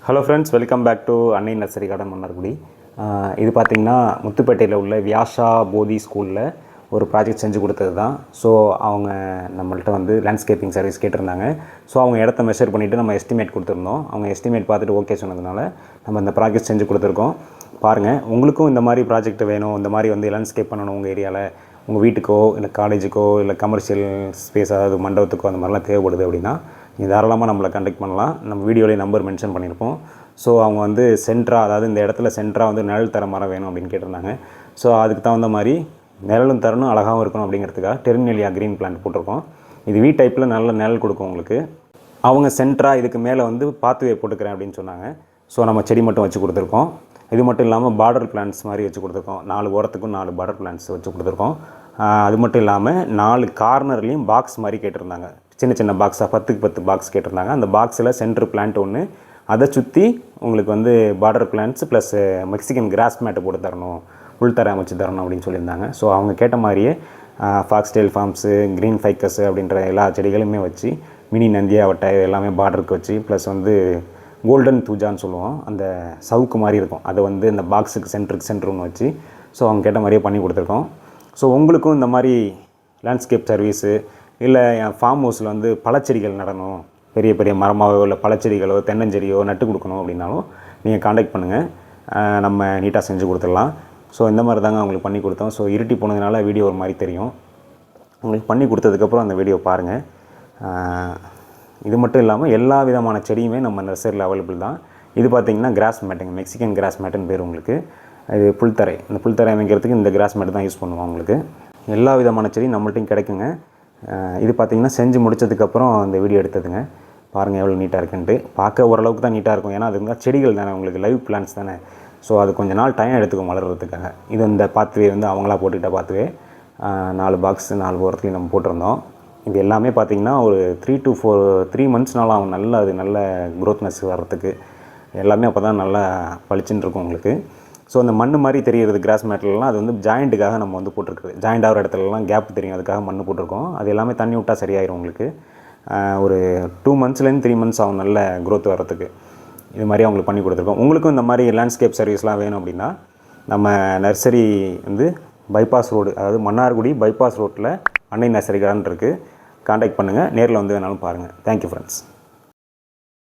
Hello friends, welcome back to Annai nursery garden Mannargudi. இது பார்த்திங்கன்னா முத்துப்பேட்டையில் உள்ள வியாஷா போதி ஸ்கூலில் ஒரு ப்ராஜெக்ட் செஞ்சு கொடுத்தது தான். ஸோ அவங்க நம்மள்ட்ட வந்து லேண்ட்ஸ்கேப்பிங் சர்வீஸ் கேட்டிருந்தாங்க. ஸோ அவங்க இடத்த மெஷர் பண்ணிவிட்டு நம்ம எஸ்டிமேட் கொடுத்துருந்தோம். அவங்க எஸ்டிமேட் பார்த்துட்டு ஓகே சொன்னதுனால நம்ம இந்த ப்ராஜெக்ட் செஞ்சு கொடுத்துருக்கோம். பாருங்கள், உங்களுக்கும் இந்த மாதிரி ப்ராஜெக்ட் வேணும், இந்த மாதிரி வந்து லேண்ட்ஸ்கேப் பண்ணணும் உங்கள் ஏரியாவில், உங்கள் வீட்டுக்கோ இல்லை காலேஜுக்கோ இல்லை கமர்ஷியல் ஸ்பேஸ், அதாவது மண்டபத்துக்கோ அந்த மாதிரிலாம் தேவைப்படுது அப்படின்னா நீங்கள் தாராளமாக நம்மளை கான்டெக்ட் பண்ணலாம். நம்ம வீடியோலேயே நம்பர் மென்ஷன் பண்ணியிருப்போம். ஸோ அவங்க வந்து சென்ட்ராக, அதாவது இந்த இடத்துல சென்ட்ராக வந்து நிழல் தர மரம் வேணும் அப்படின்னு கேட்டிருந்தாங்க. ஸோ அதுக்கு தகுந்த மாதிரி நிழலும் தரணும், அழகாகவும் இருக்கணும் அப்படிங்கிறதுக்காக டெர்மினலியா க்ரீன் பிளான்ட் போட்டிருக்கோம். இது வீ டைப்பில் நல்ல நிழல் கொடுக்கும் உங்களுக்கு. அவங்க சென்ட்ராக இதுக்கு மேலே வந்து பாத்வே போட்டுக்கிறேன் அப்படின்னு சொன்னாங்க. ஸோ நம்ம செடி மட்டும் வச்சு கொடுத்துருக்கோம். இது மட்டும் இல்லாமல் பார்டர் பிளான்ட்ஸ் மாதிரி வச்சு கொடுத்துருக்கோம். 4 ஓரத்துக்கும் 4 பார்டர் பிளான்ட்ஸ் வச்சு கொடுத்துருக்கோம். அது மட்டும் இல்லாமல் 4 கார்னர்லேயும் பாக்ஸ் மாதிரி கேட்டிருந்தாங்க. சின்ன சின்ன பாக்ஸாக 10க்கு 10 பாக்ஸ் கேட்டிருந்தாங்க. அந்த பாக்ஸில் சென்ட்ரு பிளான்ட் ஒன்று, அதை சுற்றி உங்களுக்கு வந்து border plants plus Mexican grass mat போட்டு தரணும், உள்தர அமைச்சு தரணும் அப்படின்னு சொல்லியிருந்தாங்க. ஸோ அவங்க கேட்ட மாதிரியே ஃபாக்ஸ்டெயில் ஃபார்ம்ஸு, க்ரீன் ஃபைக்கஸ் அப்படின்ற எல்லா செடிகளுமே வச்சு, மினி நந்தியாவட்டை எல்லாமே பார்டருக்கு வச்சு, ப்ளஸ் வந்து கோல்டன் தூஜான்னு சொல்லுவோம், அந்த சவுக்கு மாதிரி இருக்கும், அதை வந்து இந்த பாக்ஸுக்கு சென்ட்ரு ஒன்று வச்சு, ஸோ அவங்க கேட்ட மாதிரியே பண்ணி கொடுத்துருக்கோம். ஸோ உங்களுக்கும் இந்த மாதிரி லேண்ட்ஸ்கேப் சர்வீஸு, இல்லை என் ஃபார்ம் ஹவுஸில் வந்து பழச்செடிகள் நடணும், பெரிய பெரிய மரமாகவோ இல்லை பழச்செடிகளோ தென்னஞ்செடியோ நட்டு கொடுக்கணும் அப்படின்னாலும் நீங்கள் காண்டாக்ட் பண்ணுங்கள். நம்ம நீட்டாக செஞ்சு கொடுத்துடலாம். ஸோ இந்த மாதிரி தாங்க அவங்களுக்கு பண்ணி கொடுத்தோம். ஸோ இருட்டி போனதுனால வீடியோ ஒரு மாதிரி தெரியும். உங்களுக்கு பண்ணி கொடுத்ததுக்கப்புறம் அந்த வீடியோ பாருங்கள். இது மட்டும் இல்லாமல் எல்லா விதமான செடியுமே நம்ம நர்சரியில் அவைலபிள் தான். இது பார்த்திங்கன்னா கிராஸ் மேட்டுங்க, மெக்சிகன் கிராஸ் மேட்டுன்னு பேர் உங்களுக்கு. இது புல்தரை, இந்த புல்தரை அமைக்கிறதுக்கு இந்த கிராஸ் மேட்டு தான் யூஸ் பண்ணுவோம். உங்களுக்கு எல்லா விதமான செடியும் நம்மள்ட்டையும் கிடைக்குங்க. இது பார்த்திங்கன்னா செஞ்சு முடித்ததுக்கப்புறம் இந்த வீடியோ எடுத்ததுங்க. பாருங்கள் எவ்வளோ நீட்டாக இருக்குன்ட்டு. பார்க்க ஓரளவுக்கு தான் நீட்டாக இருக்கும், ஏன்னா அது செடிகள் தானே, உங்களுக்கு லைவ் பிளான்ஸ் தானே. ஸோ அது கொஞ்சம் நாள் டைம் எடுத்துக்கும் வளர்கிறதுக்காக. இது இந்த பாத்வே வந்து அவங்களா போட்டுக்கிட்ட பாத்வே, 4 பாக்ஸ் 4 ஓரத்துலையும் நம்ம போட்டிருந்தோம். இது எல்லாமே பார்த்திங்கன்னா ஒரு 3 to 3 monthsனாலும் ஆகும் நல்ல க்ரோத்னஸ் வர்றதுக்கு. எல்லாமே அப்போ தான் நல்லா பளிச்சுன்னு இருக்கும் உங்களுக்கு. ஸோ அந்த மண் மாதிரி தெரிகிறது கிராஸ் மேட்லாம், அது வந்து ஜாயிண்ட்டுக்காக நம்ம வந்து போட்டிருக்குது. ஜாயிண்ட் ஆகிற இடத்துலலாம் கேப் தெரியும், அதுக்காக மண் போட்டிருக்கோம். அது எல்லாமே தண்ணி விட்டால் சரியாயிடும் உங்களுக்கு. ஒரு 2 monthsலேருந்து 3 months ஆகும் நல்ல க்ரோத் வர்றதுக்கு. இது மாதிரி அவங்களுக்கு பண்ணி கொடுத்துருக்கோம். உங்களுக்கும் இந்த மாதிரி லேண்ட்ஸ்கேப் சர்வீஸ்லாம் வேணும் அப்படின்னா நம்ம நர்சரி வந்து பைபாஸ் ரோடு, அதாவது மன்னார்குடி பைபாஸ் ரோட்டில் அன்னை நர்சரி கார்டன் இருக்குது. கான்டாக்ட் பண்ணுங்கள், நேரில் வந்து வேணாலும் பாருங்கள். Thank you friends.